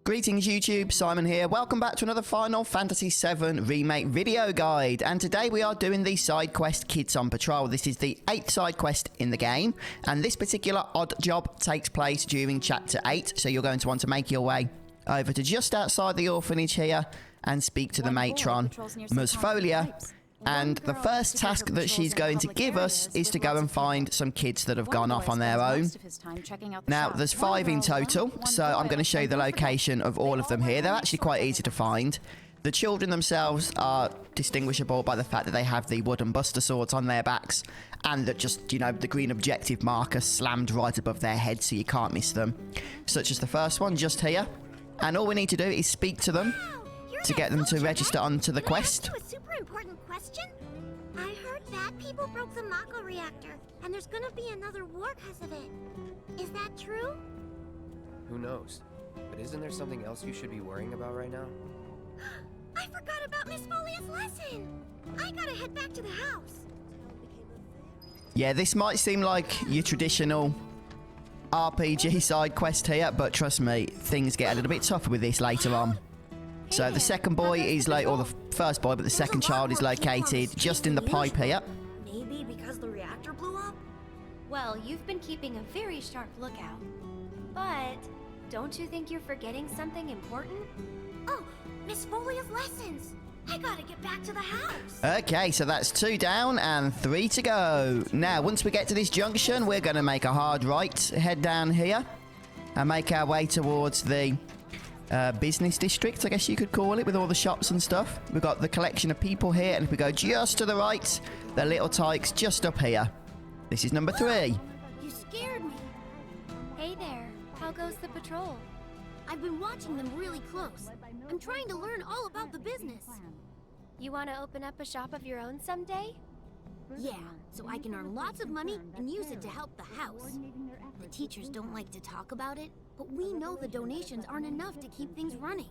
Greetings YouTube, Simon here. Welcome back to another Final Fantasy VII Remake video guide. And today we are doing the side quest Kids on Patrol. This is the 8th side quest in the game. And this particular odd job takes place during Chapter 8. So you're going to want to make your way over to just outside the orphanage here and speak to the matron, Musfolia. And the first task that she's going to give us is to go and find some kids that have gone off on their own. Now, there's 5 in total, so I'm going to show you the location of all of them here. They're actually quite easy to find. The children themselves are distinguishable by the fact that they have the wooden buster swords on their backs and that just, you know, the green objective marker slammed right above their heads so you can't miss them. Such as the first one just here. And all we need to do is speak to them to get them to register onto the quest. I heard bad people broke the Mako reactor, and there's gonna be another war because of it. Is that true? Who knows? But isn't there something else you should be worrying about right now? I forgot about Miss Folia's lesson! I gotta head back to the house. Yeah, this might seem like your traditional RPG side quest here, but trust me, things get a little bit tougher with this later on. So the second boy is like, or the first boy, but the second child is located just in the pipe here. Maybe because the reactor blew up? Well, you've been keeping a very sharp lookout. But don't you think you're forgetting something important? Oh, Miss Folia's lessons! I gotta get back to the house! Okay, so that's 2 down and 3 to go. Now, once we get to this junction, we're going to make a hard right, head down here, and make our way towards the business district, I guess you could call it, with all the shops and stuff. We've got the collection of people here, and if we go just to the right, the little tykes just up here. This is number 3. You scared me. Hey there, how goes the patrol? I've been watching them really close. I'm trying to learn all about the business. You want to open up a shop of your own someday? Yeah, so I can earn lots of money and use it to help the house. The teachers don't like to talk about it, but we know the donations aren't enough to keep things running.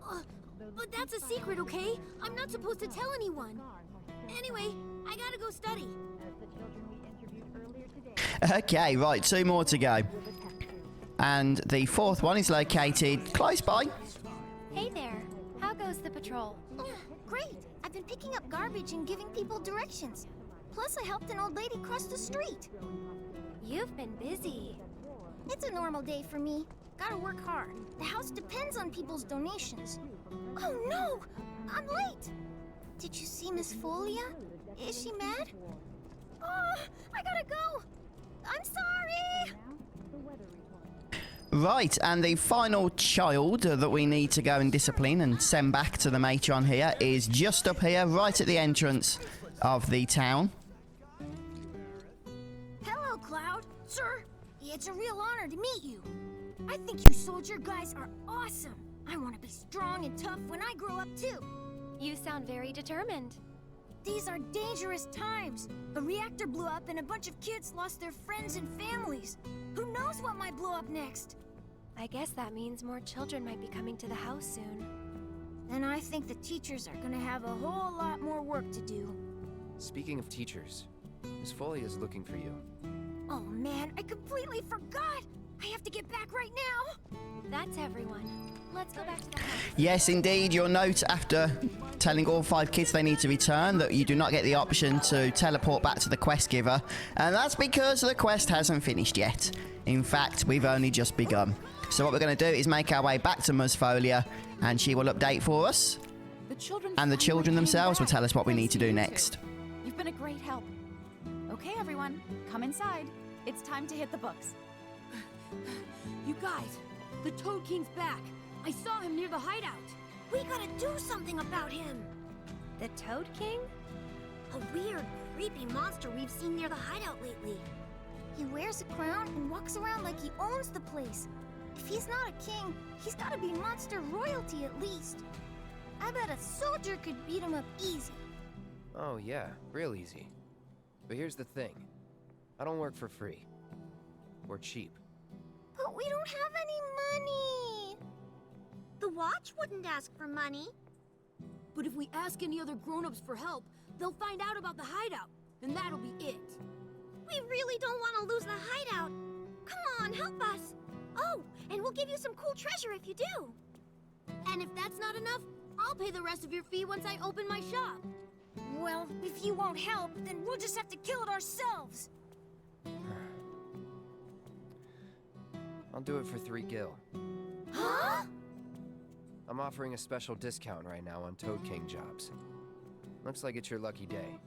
But that's a secret, okay? I'm not supposed to tell anyone. Anyway, I gotta go study. Okay, right, 2 more to go. And the 4th one is located close by. Hey there, how goes the patrol? Great! I've been picking up garbage and giving people directions. Plus, I helped an old lady cross the street. You've been busy. It's a normal day for me. Gotta work hard. The house depends on people's donations. Oh no! I'm late! Did you see Miss Folia? Is she mad? Oh, I gotta go! I'm sorry! Right, and the final child that we need to go and discipline and send back to the matron here is just up here, right at the entrance of the town. Hello, Cloud. Sir, it's a real honor to meet you. I think you soldier guys are awesome. I want to be strong and tough when I grow up, too. You sound very determined. These are dangerous times. A reactor blew up and a bunch of kids lost their friends and families. Who knows what might blow up next? I guess that means more children might be coming to the house soon. Then I think the teachers are gonna have a whole lot more work to do. Speaking of teachers, Miss Folia is looking for you. Oh man, I completely forgot! I have to get back right now! That's everyone. Let's go back to the house. Yes, indeed, your note after telling all 5 kids they need to return that you do not get the option to teleport back to the quest giver. And that's because the quest hasn't finished yet. In fact, we've only just begun. So what we're going to do is make our way back to Musfolia, and she will update for us. And the children themselves will tell us what we need to do next. You've been a great help. Okay, everyone, come inside. It's time to hit the books. You guys, the Toad King's back. I saw him near the hideout. We gotta do something about him. The Toad King? A weird, creepy monster we've seen near the hideout lately. He wears a crown and walks around like he owns the place. If he's not a king, he's gotta be monster royalty at least. I bet a soldier could beat him up easy. Oh yeah, real easy. But here's the thing. I don't work for free. Or cheap. But we don't have any money. The watch wouldn't ask for money. But if we ask any other grown-ups for help, they'll find out about the hideout, and that'll be it. We really don't want to lose the hideout. Come on, help us. Oh, and we'll give you some cool treasure if you do. And if that's not enough, I'll pay the rest of your fee once I open my shop. Well, if you won't help, then we'll just have to kill it ourselves. I'll do it for 3 gil. Huh? I'm offering a special discount right now on Toad King jobs. Looks like it's your lucky day.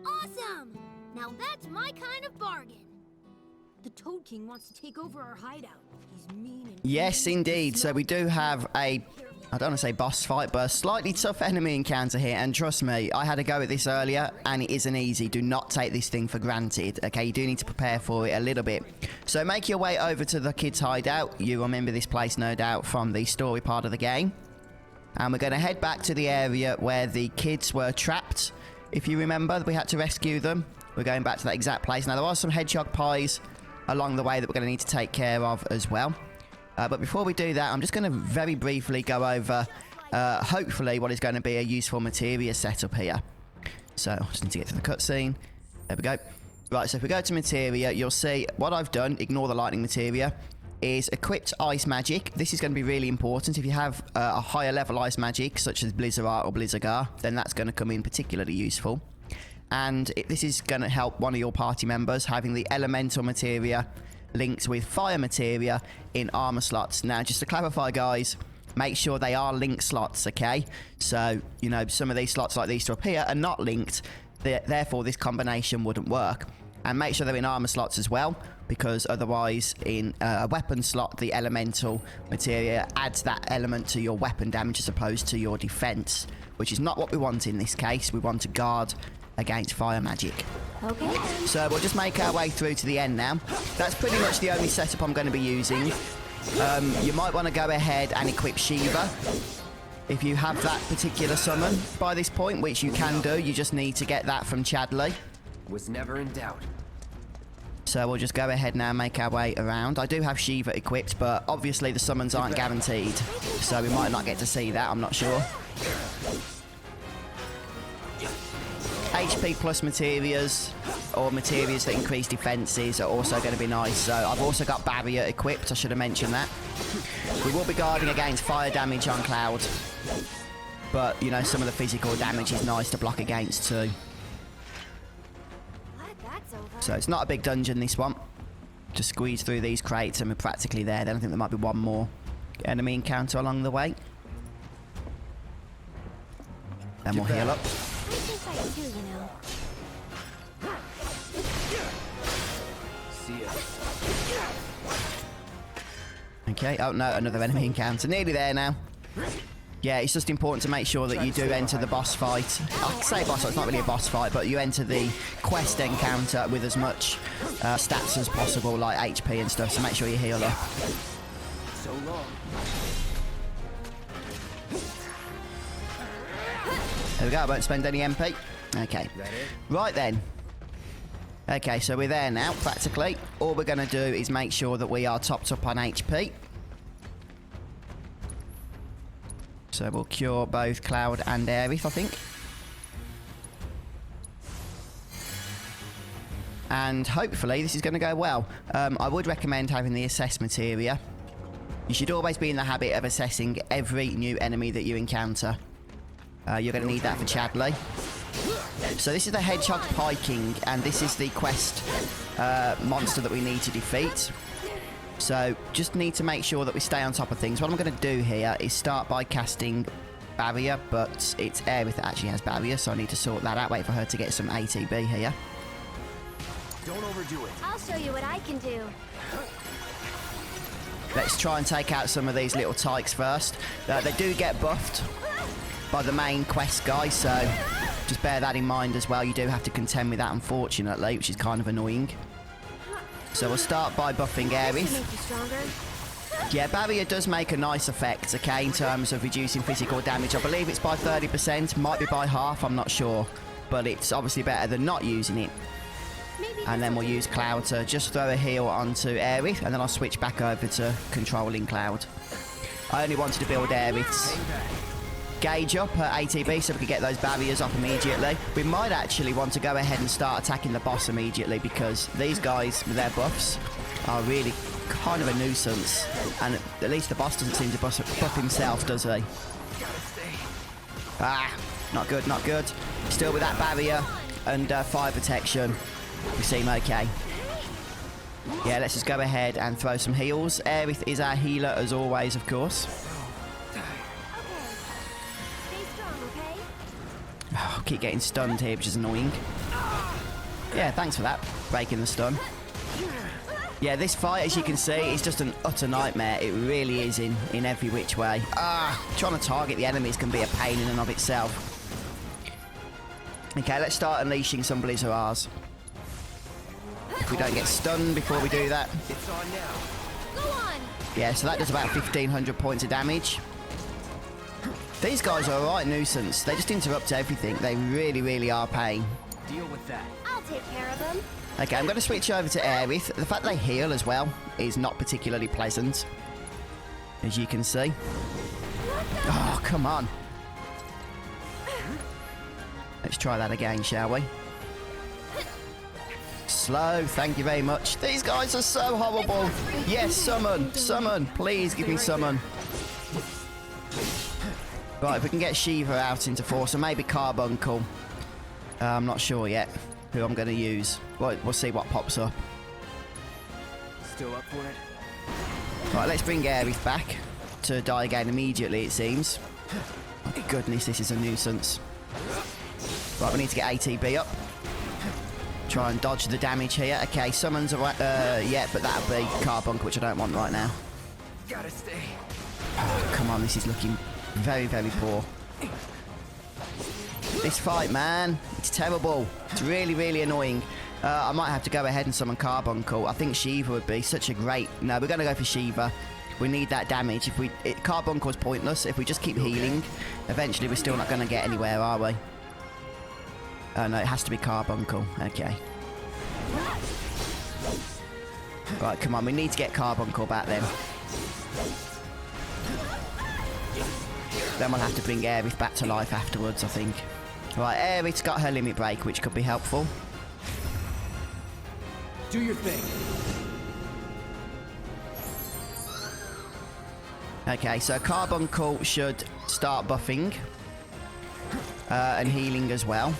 Awesome! Now that's my kind of bargain. The Toad King wants to take over our hideout. He's mean and Yes, indeed. So we do have a, I don't want to say boss fight, but a slightly tough enemy encounter here. And trust me, I had a go at this earlier, and it isn't easy. Do not take this thing for granted, okay? You do need to prepare for it a little bit. So make your way over to the kids' hideout. You remember this place, no doubt, from the story part of the game. And we're going to head back to the area where the kids were trapped. If you remember, we had to rescue them. We're going back to that exact place. Now, there are some hedgehog pies along the way that we're going to need to take care of as well. But before we do that, I'm just going to very briefly go over, hopefully, what is going to be a useful materia setup here. So, I just need to get to the cutscene. There we go. Right, so if we go to materia, you'll see what I've done, ignore the lightning materia, is equipped ice magic. This is going to be really important. If you have a higher level ice magic, such as Blizzard Art or Blizzardgar, then that's going to come in particularly useful. And this is going to help one of your party members having the elemental materia linked with fire materia in armor slots. Now, just to clarify, guys, make sure they are linked slots, okay? So, you know, some of these slots like these up here are not linked. Therefore, this combination wouldn't work. And make sure they're in armor slots as well, because otherwise in a weapon slot, the elemental materia adds that element to your weapon damage as opposed to your defense, which is not what we want in this case. We want to guard against fire magic. Okay. So we'll just make our way through to the end now. That's pretty much the only setup I'm going to be using. You might want to go ahead and equip Shiva if you have that particular summon by this point, which you can do. You just need to get that from Chadley. Was never in doubt. So we'll just go ahead now and make our way around. I do have Shiva equipped, but obviously the summons aren't guaranteed, so we might not get to see that, I'm not sure. HP plus materias, or materias that increase defenses, are also going to be nice. So I've also got Barrier equipped, I should have mentioned that. We will be guarding against fire damage on Cloud, but, you know, some of the physical damage is nice to block against too. So it's not a big dungeon, this one. Just squeeze through these crates and we're practically there. Then I think there might be one more enemy encounter along the way. Then we'll heal up. I think I do, you know. See ya. Okay, oh no, another enemy encounter. Nearly there now. Yeah, it's just important to make sure that you do enter the boss fight. I say boss fight, it's not really a boss fight, but you enter the quest encounter with as much stats as possible, like HP and stuff, so make sure you heal up. So long. There we go, I won't spend any MP. Okay. Right then. Okay, so we're there now, practically. All we're going to do is make sure that we are topped up on HP. So we'll cure both Cloud and Aerith, I think. And hopefully this is going to go well. I would recommend having the assess materia. You should always be in the habit of assessing every new enemy that you encounter. You're going to need that for Chadley. So this is the Hedgehog Pie King, and this is the quest monster that we need to defeat. So just need to make sure that we stay on top of things. What I'm going to do here is start by casting Barrier, but it's Aerith that actually has Barrier, so I need to sort that out. Wait for her to get some ATB here. Don't overdo it. I'll show you what I can do. Let's try and take out some of these little tykes first. They do get buffed by the main quest guy, so just bear that in mind as well. You do have to contend with that, unfortunately, which is kind of annoying. So we'll start by buffing Aerith. Yeah, Barrier does make a nice effect, okay, in terms of reducing physical damage. I believe it's by 30%, might be by half, I'm not sure. But it's obviously better than not using it. And then we'll use Cloud to just throw a heal onto Aerith, and then I'll switch back over to controlling Cloud. I only wanted to build Aerith's gauge up her ATB so we could get those barriers off immediately. We might actually want to go ahead and start attacking the boss immediately, because these guys with their buffs are really kind of a nuisance. And at least the boss doesn't seem to buff himself, does he? Ah, not good, not good. Still with that barrier and fire protection. We seem okay. Yeah, let's just go ahead and throw some heals. Aerith is our healer as always, of course. Okay. Stay strong, okay? Oh, keep getting stunned here, which is annoying. Yeah, thanks for that. Breaking the stun. Yeah, this fight, as you can see, is just an utter nightmare. It really is in every which way. Trying to target the enemies can be a pain in and of itself. Okay, let's start unleashing some Blizzards. If we don't get stunned before we do that. It's on now. Go on! Yeah, so that does about 1,500 points of damage. These guys are a right nuisance. They just interrupt everything. They really, really are a pain. Deal with that. I'll take care of them. Okay, I'm going to switch over to Aerith. The fact they heal as well is not particularly pleasant, as you can see. Oh, come on. Let's try that again, shall we? Slow, thank you very much. These guys are so horrible. Yes, summon, summon. Please give me summon. Right, if we can get Shiva out into force, and maybe Carbuncle. I'm not sure yet who I'm going to use. We'll see what pops up. Still up for it? Right, let's bring Aerith back to die again immediately, it seems. Oh, goodness, this is a nuisance. Right, we need to get ATB up. Try and dodge the damage here. Okay, summons are yeah, but that'll be Carbuncle, which I don't want right now. Gotta stay. Oh, come on, this is looking very, very poor. This fight, man, it's terrible. It's really, really annoying. I might have to go ahead and summon Carbuncle. I think Shiva would be such a great... No, we're going to go for Shiva. We need that damage. If Carbuncle's pointless. If we just keep healing, eventually we're still not going to get anywhere, are we? Oh, no, it has to be Carbuncle. Okay. Right, come on. We need to get Carbuncle back then. Then we'll have to bring Aerith back to life afterwards, I think. Right, Aerith's got her limit break, which could be helpful. Do your thing. Okay, so Carbuncle should start buffing. And healing as well.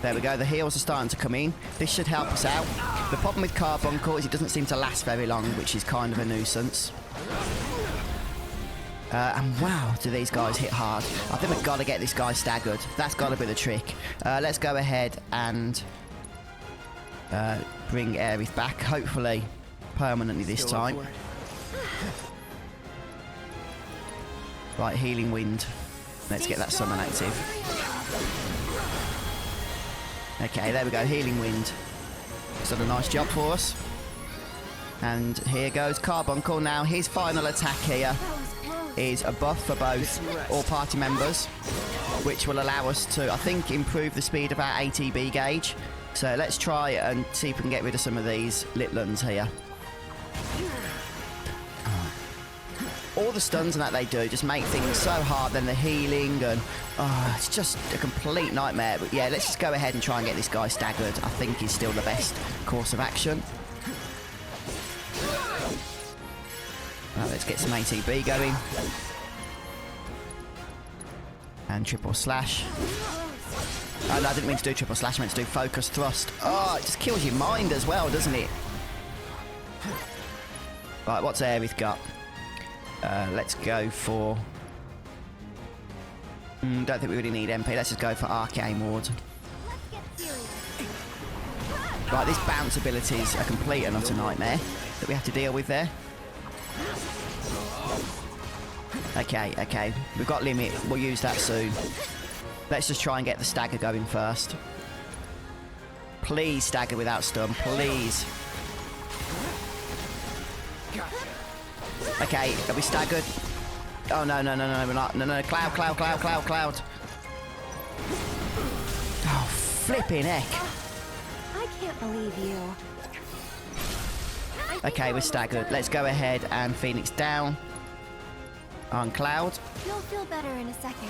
There we go, the heals are starting to come in. This should help us out. The problem with Carbuncle is it doesn't seem to last very long, which is kind of a nuisance. And wow, do these guys hit hard. I think we've got to get this guy staggered. That's got to be the trick. Let's go ahead and bring Aerith back, hopefully permanently this time. Right, Healing Wind. Let's get that summon active. Okay, there we go, Healing Wind. It's done a nice job for us. And here goes Carbuncle now. His final attack here is a buff for both all party members, which will allow us to, I think, improve the speed of our ATB gauge. So let's try and see if we can get rid of some of these Litlands here. All the stuns and that they do just make things so hard, then the healing, and it's just a complete nightmare. But yeah, let's just go ahead and try and get this guy staggered. I think is still the best course of action. Right, let's get some ATB going. And triple slash. Oh, no, I didn't mean to do triple slash, I meant to do focus thrust. Oh, it just kills your mind as well, doesn't it? Right, what's Aerith got? Let's go for... don't think we really need MP. Let's just go for Arcane Ward. Right, this bounce ability is a complete and utter nightmare that we have to deal with there. Okay, okay. We've got limit. We'll use that soon. Let's just try and get the stagger going first. Please stagger without stun. Please. Okay, are we staggered? Oh, no, no, no, no, we're not. No, no, cloud, cloud, cloud, cloud, cloud. Oh, flipping heck. I can't believe you. Okay, we're staggered. Let's go ahead and Phoenix down on Cloud. You'll feel better in a second.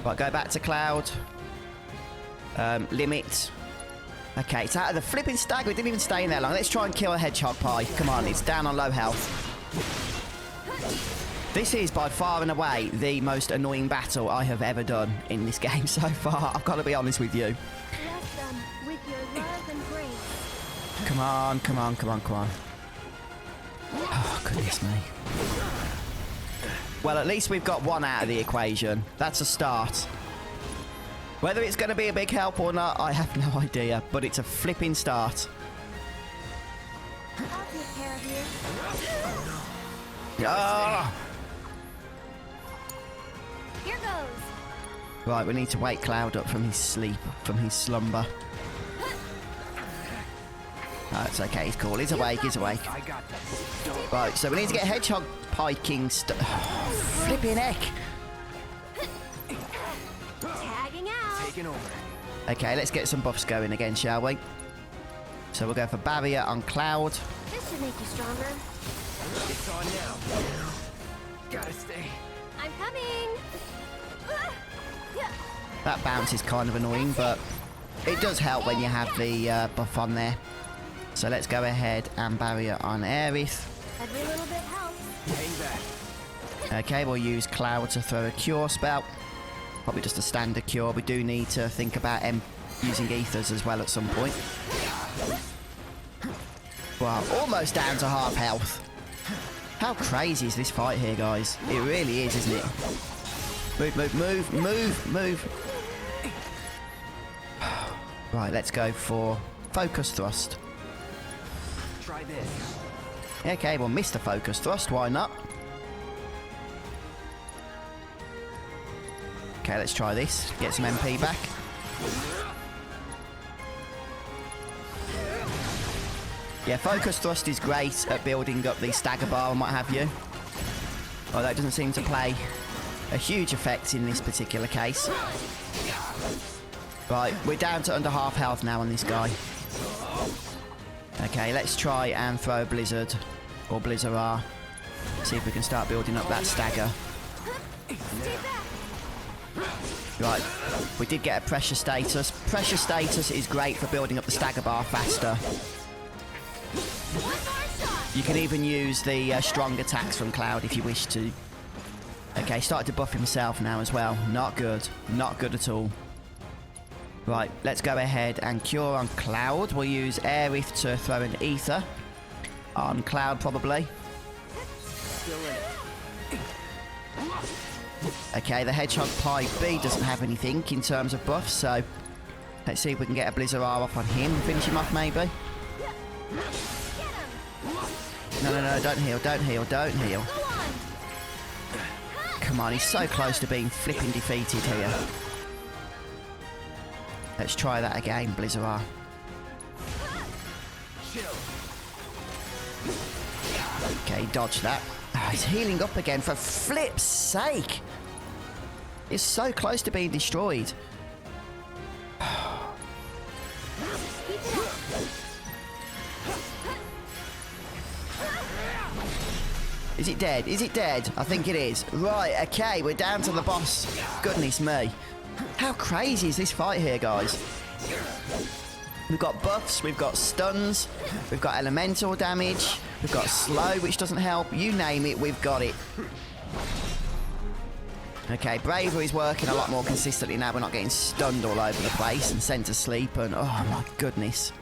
Right, go back to Cloud. Limit. Okay, it's out of the flipping stag. We didn't even stay in there long. Let's try and kill a hedgehog pie. Come on, it's down on low health. This is by far and away the most annoying battle I have ever done in this game so far. I've got to be honest with you. Bless them with your love and grace. Come on, come on, come on, come on. Oh, goodness me. Well, at least we've got one out of the equation. That's a start. Whether it's going to be a big help or not, I have no idea. But it's a flipping start. I'll take care of you. Ah! Here goes. Right, we need to wake Cloud up from his sleep, from his slumber. No, it's okay, he's cool. He's awake, he's awake. Right, so we need to get Hedgehog Pie King flipping heck. Tagging out. Taking over. Okay, let's get some buffs going again, shall we? So we'll go for Barrier on Cloud. This should make you stronger. It's on now. Gotta stay. I'm coming. That bounce is kind of annoying, but it does help when you have the buff on there. So let's go ahead and Barrier on Aerith. Every little bit helps. Hang back. Okay, we'll use Cloud to throw a cure spell. Probably just a standard cure. We do need to think about using ethers as well at some point. Wow, almost down to half health. How crazy is this fight here, guys? It really is, isn't it? Move, move, move, move, move. Right, let's go for Focus Thrust. Try this. Okay, we'll miss the Focus Thrust. Why not? Okay, let's try this. Get some MP back. Yeah, Focus Thrust is great at building up the stagger bar and what have you. Although it doesn't seem to play a huge effect in this particular case. Right, we're down to under half health now on this guy. Okay, let's try and throw a Blizzard or Blizzard R. See if we can start building up that stagger. Right, we did get a pressure status. Pressure status is great for building up the stagger bar faster. You can even use the strong attacks from Cloud if you wish to. Okay, started to buff himself now as well. Not good. Not good at all. Right, let's go ahead and cure on Cloud. We'll use Aerith to throw an ether on Cloud probably. Okay, the Hedgehog Pie B doesn't have anything in terms of buffs, so let's see if we can get a Blizzard R off on him and finish him off maybe. No, no, no, don't heal, don't heal, don't heal. Come on, he's so close to being flipping defeated here. Let's try that again, Blizzard R. Okay, dodge that. Oh, he's healing up again, for flip's sake! He's so close to being destroyed. Is it dead? Is it dead? I think it is. Right, okay, we're down to the boss. Goodness me. How crazy is this fight here, guys? We've got buffs, we've got stuns, we've got elemental damage, we've got slow, which doesn't help. You name it, we've got it. Okay, bravery's working a lot more consistently now. We're not getting stunned all over the place and sent to sleep and... oh, my goodness.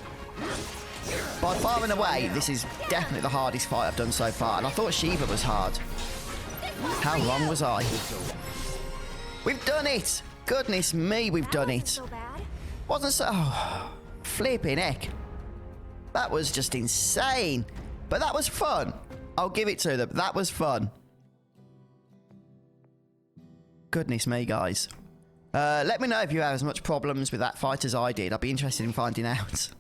By far and away, this is definitely the hardest fight I've done so far. And I thought Shiva was hard. How wrong was I? We've done it! Goodness me, we've done it. So bad. Wasn't so... oh, flipping heck. That was just insane. But that was fun. I'll give it to them. That was fun. Goodness me, guys. Let me know if you have as much problems with that fight as I did. I'd be interested in finding out.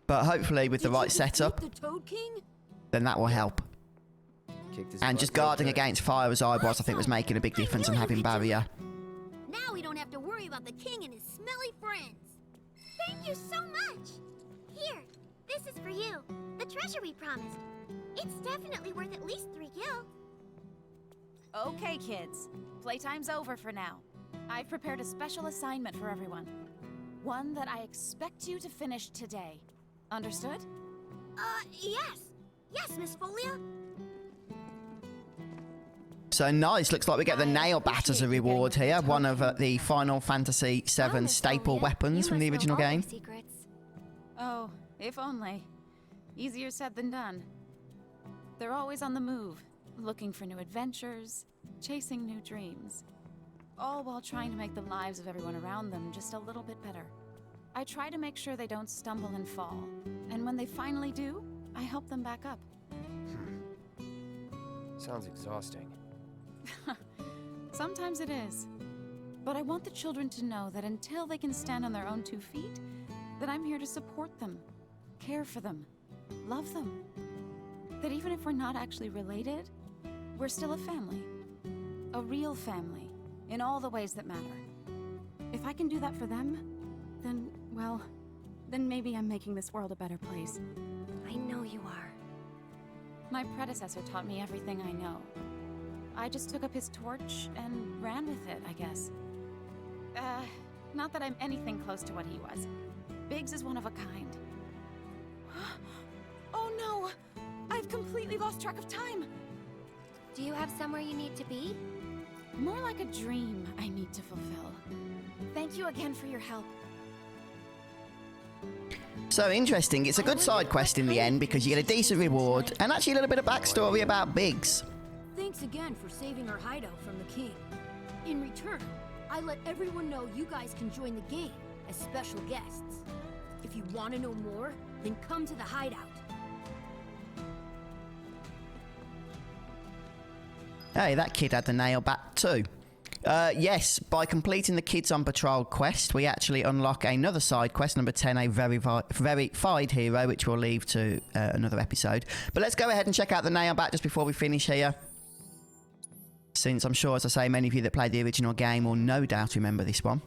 But hopefully with the right setup, The Toad King? then that will help. And just guarding again. against fire as I was, I think was making a big difference and having barrier. Now we don't have to worry about the king and his smelly friends. Thank you so much. Here, this is for you. The treasure we promised. It's definitely worth at least 3 gil. Okay, kids. Playtime's over for now. I've prepared a special assignment for everyone. One that I expect you to finish today. Understood? Yes. Yes, Miss Folia. So nice. Looks like we get the nail bat as a reward here. One of the Final Fantasy VII staple weapons from the original game. Secrets. Oh, if only. Easier said than done. They're always on the move, looking for new adventures, chasing new dreams. All while trying to make the lives of everyone around them just a little bit better. I try to make sure they don't stumble and fall. And when they finally do, I help them back up. Sounds exhausting. Sometimes it is. But I want the children to know that until they can stand on their own 2 feet, that I'm here to support them, care for them, love them. That even if we're not actually related, we're still a family. A real family, in all the ways that matter. If I can do that for them, then, well, then maybe I'm making this world a better place. I know you are. My predecessor taught me everything I know. I just took up his torch and ran with it, I guess. Not that I'm anything close to what he was. Biggs is one of a kind. Oh no! I've completely lost track of time! Do you have somewhere you need to be? More like a dream I need to fulfill. Thank you again for your help. So interesting. It's a good side quest in the end because you get a decent reward and actually a little bit of backstory about Biggs. Thanks again for saving our hideout from the king. In return, I let everyone know you guys can join the game as special guests. If you want to know more, then come to the hideout. Hey, that kid had the nail bat too. Yes, by completing the Kids on Patrol quest, we actually unlock another side quest, number 10, a verified hero, which we'll leave to another episode. But let's go ahead and check out the nail bat just before we finish here. Since I'm sure, as I say, many of you that played the original game will no doubt remember this one.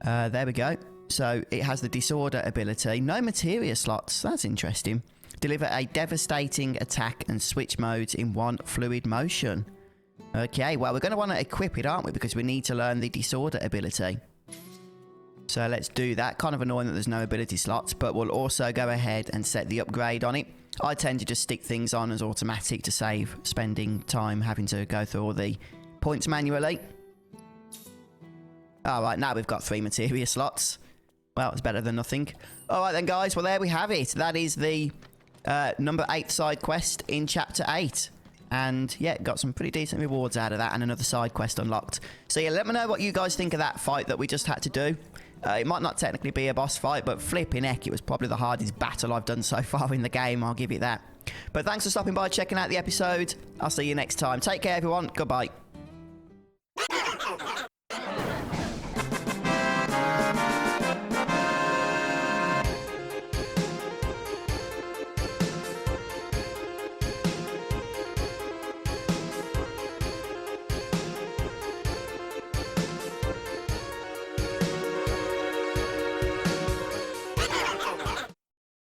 There we go. So it has the disorder ability. No materia slots. That's interesting. Deliver a devastating attack and switch modes in one fluid motion. Okay, well, we're going to want to equip it, aren't we? Because we need to learn the disorder ability. So let's do that. Kind of annoying that there's no ability slots, but we'll also go ahead and set the upgrade on it. I tend to just stick things on as automatic to save spending time having to go through all the points manually. Alright, now we've got 3 materia slots. Well, it's better than nothing. Alright then, guys. Well, there we have it. That is the number 8 side quest in Chapter 8. And, yeah, got some pretty decent rewards out of that and another side quest unlocked. So, yeah, let me know what you guys think of that fight that we just had to do. It might not technically be a boss fight, but flipping heck, it was probably the hardest battle I've done so far in the game. I'll give you that. But thanks for stopping by, checking out the episode. I'll see you next time. Take care, everyone. Goodbye.